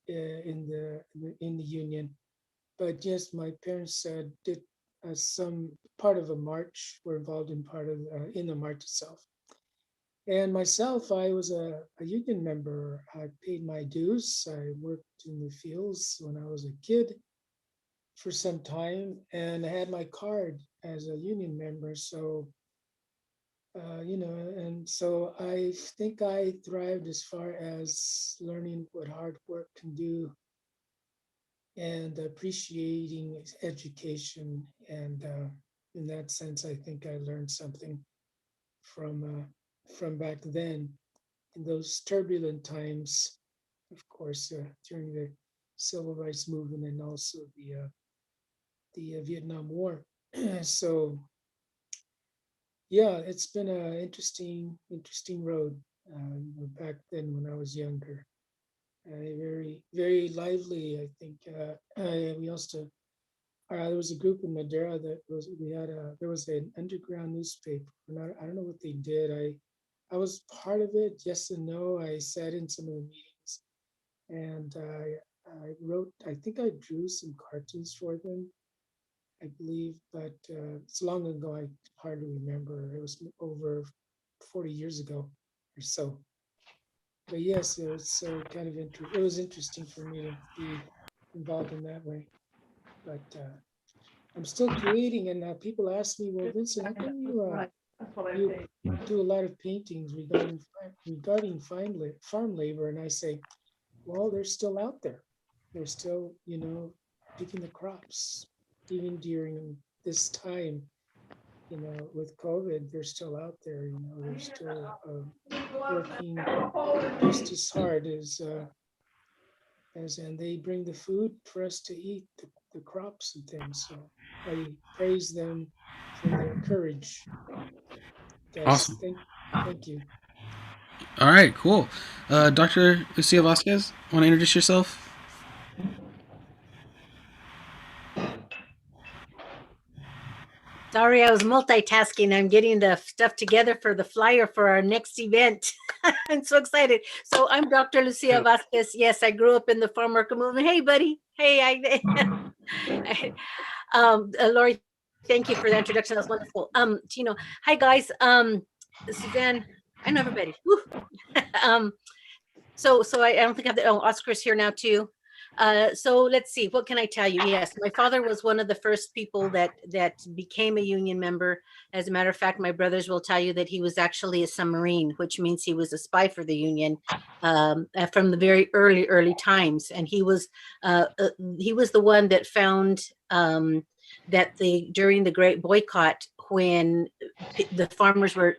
in the union. But yes, my parents did some part of a march. Were involved in part of in the march itself. And myself, I was a union member. I paid my dues. I worked in the fields when I was a kid for some time, and I had my card as a union member. So and so I think I thrived as far as learning what hard work can do and appreciating education. And in that sense, I think I learned something from back then in those turbulent times, of course, during the civil rights movement and also the Vietnam War. So yeah, it's been an interesting road back then when I was younger. Very lively. I think we also there was a group in Madeira that was we had a there was an underground newspaper. And I don't know what they did. I was part of it, yes and no. I sat in some of the meetings, and I wrote. I think I drew some cartoons for them. I believe, but it's long ago. I hardly remember. It was over 40 years ago or so. But yes, it was so kind of it was interesting for me to be involved in that way. But I'm still creating, and people ask me, "Well, Vincent, how come you do a lot of paintings regarding farm labor?" And I say, "Well, they're still out there. They're still, picking the crops, even during this time. With COVID, they're still out there. They're still working just as hard and they bring the food for us to eat, the crops and things. So I praise them for their courage, guys. Awesome. Thank you. All right, cool. Dr. Lucia Vasquez, want to introduce yourself? Sorry, I was multitasking. I'm getting the stuff together for the flyer for our next event. I'm so excited. So I'm Dr. Lucia Vasquez. Yes, I grew up in the farm worker movement. Hey, buddy. Hey, Lori, thank you for the introduction. That was wonderful. Tino, hi guys. Suzanne, I know everybody. Woo. um, so I don't think I have the Oscar's here now too. So let's see, what can I tell you? Yes, my father was one of the first people that became a union member. As a matter of fact, my brothers will tell you that he was actually a submarine, which means he was a spy for the union from the very early times. And he was the one that found that during the Great Boycott, when the farmers were